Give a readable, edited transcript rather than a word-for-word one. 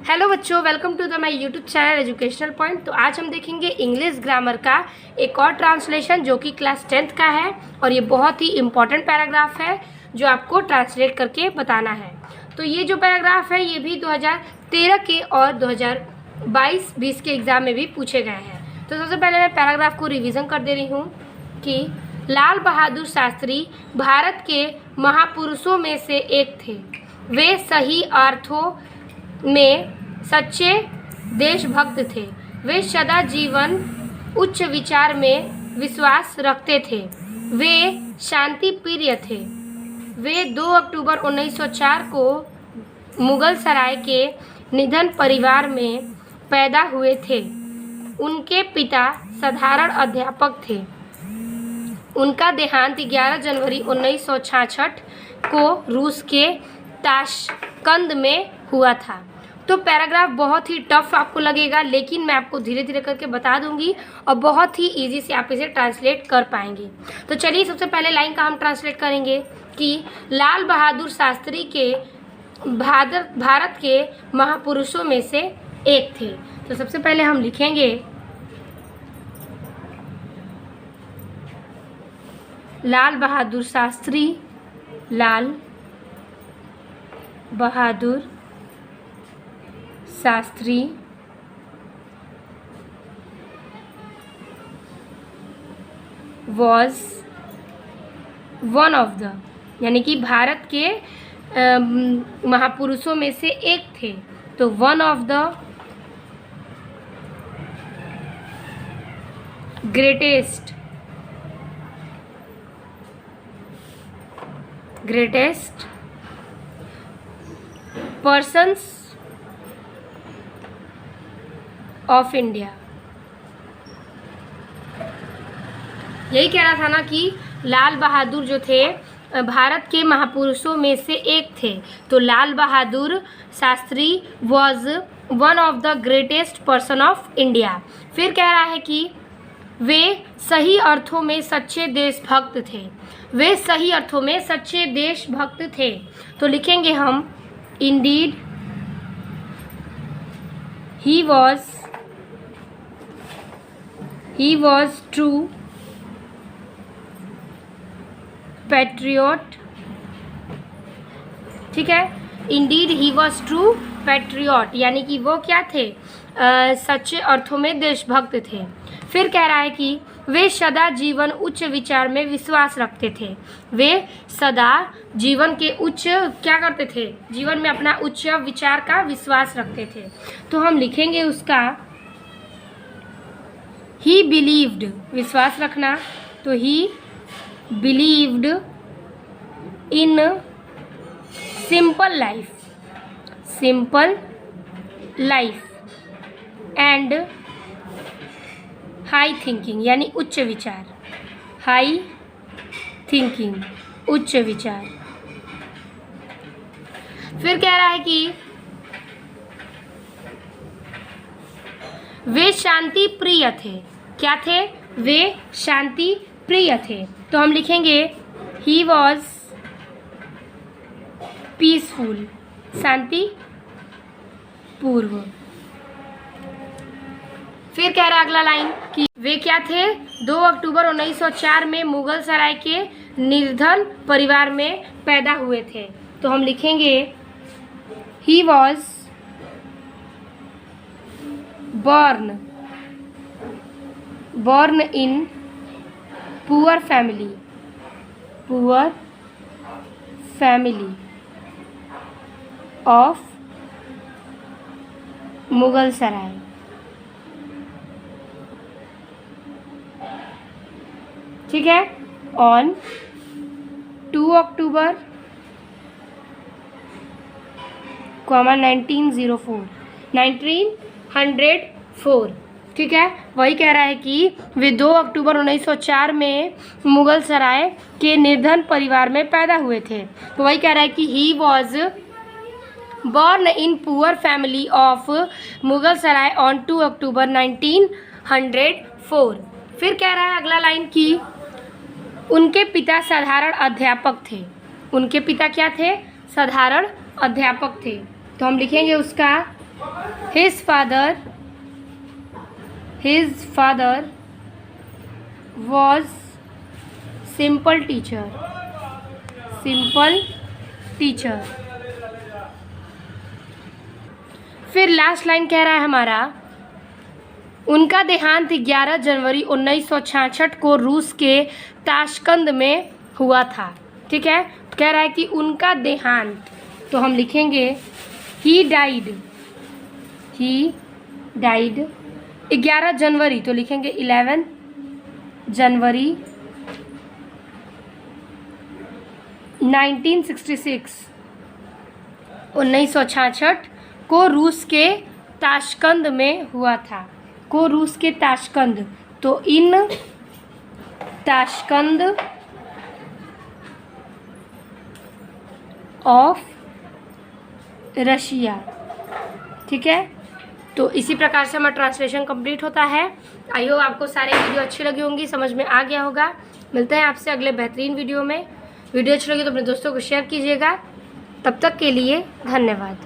Hello बच्चों, welcome to the my YouTube channel educational point. तो आज हम देखेंगे इंग्लिश ग्रामर का एक और ट्रांसलेशन जो कि क्लास 10th का है और ये बहुत ही इम्पॉर्टेंट पैराग्राफ है जो आपको ट्रांसलेट करके बताना है। तो ये जो पैराग्राफ है ये भी 2013 के और 2022-20 के एग्ज़ाम में भी पूछे गए हैं। तो सबसे पहले मैं पैराग्राफ को रिविज़न कर दे रही हूँ कि लाल बहादुर शास्त्री भारत के महापुरुषों में से एक थे। वे सही अर्थों में सच्चे देशभक्त थे। वे सदा जीवन उच्च विचार में विश्वास रखते थे। वे शांति प्रिय थे। वे 2 अक्टूबर 1904 को मुगल सराय के निधन परिवार में पैदा हुए थे। उनके पिता साधारण अध्यापक थे। उनका देहांत 11 जनवरी 1966 को रूस के ताशकंद में हुआ था। तो पैराग्राफ बहुत ही टफ आपको लगेगा, लेकिन मैं आपको धीरे धीरे करके बता दूंगी और बहुत ही इजी से आप इसे ट्रांसलेट कर पाएंगे। तो चलिए सबसे पहले लाइन का हम ट्रांसलेट करेंगे कि लाल बहादुर शास्त्री के भारत के महापुरुषों में से एक थे। तो सबसे पहले हम लिखेंगे Lal Bahadur Shastri, Lal Bahadur Shastri was one of the, यानी कि भारत के महापुरुषों में से एक थे। तो one of the greatest persons of India. यही कह रहा था ना कि लाल बहादुर जो थे भारत के महापुरुषों में से एक थे। तो Lal Bahadur Shastri was one of the greatest person of India. फिर कह रहा है कि वे सही अर्थों में सच्चे देशभक्त थे। वे सही अर्थों में सच्चे देशभक्त थे। तो लिखेंगे हम Indeed he was true patriot। ठीक है, Indeed he was true patriot, यानी कि वो क्या थे, सच्चे अर्थों में देशभक्त थे। फिर कह रहा है कि वे सदा जीवन उच्च विचार में विश्वास रखते थे। वे सदा जीवन के उच्च क्या करते थे, जीवन में अपना उच्च विचार का विश्वास रखते थे। तो हम लिखेंगे उसका ही बिलीव्ड, विश्वास रखना, तो ही believed in simple life and high thinking, यानी उच्च विचार, हाई थिंकिंग, उच्च विचार। फिर कह रहा है कि वे शांति प्रिय थे। क्या थे, वे शांति प्रिय थे। तो हम लिखेंगे ही वॉज पीसफुल, शांति पूर्व। फिर कह रहा है अगला लाइन कि वे क्या थे, 2 अक्टूबर 1904 में मुगल सराय के निर्धन परिवार में पैदा हुए थे। तो हम लिखेंगे he was born in poor family of Mughal Sarai. ठीक है, ऑन 2 अक्टूबर 1904। ठीक है, वही कह रहा है कि वे 2 अक्टूबर 1904 में मुगल सराय के निर्धन परिवार में पैदा हुए थे। तो वही कह रहा है कि he was born in poor family of Mughal Sarai on 2 अक्टूबर 1904। फिर कह रहा है अगला लाइन कि उनके पिता साधारण अध्यापक थे। उनके पिता क्या थे, साधारण अध्यापक थे। तो हम लिखेंगे उसका His father was simple teacher. फिर लास्ट लाइन कह रहा है हमारा, उनका देहांत 11 जनवरी 1966 को रूस के ताशकंद में हुआ था। ठीक है, कह रहा है कि उनका देहांत, तो हम लिखेंगे ही डाइड 11 जनवरी, तो लिखेंगे 11 जनवरी 1966 को रूस के ताशकंद में हुआ था। को रूस के ताशकंद, तो इन ताशकंद ऑफ रशिया। ठीक है, तो इसी प्रकार से हमारा ट्रांसलेशन कंप्लीट होता है। आई होप आपको सारे वीडियो अच्छी लगी होंगी, समझ में आ गया होगा। मिलते हैं आपसे अगले बेहतरीन वीडियो में। वीडियो अच्छी लगी तो अपने दोस्तों को शेयर कीजिएगा। तब तक के लिए धन्यवाद।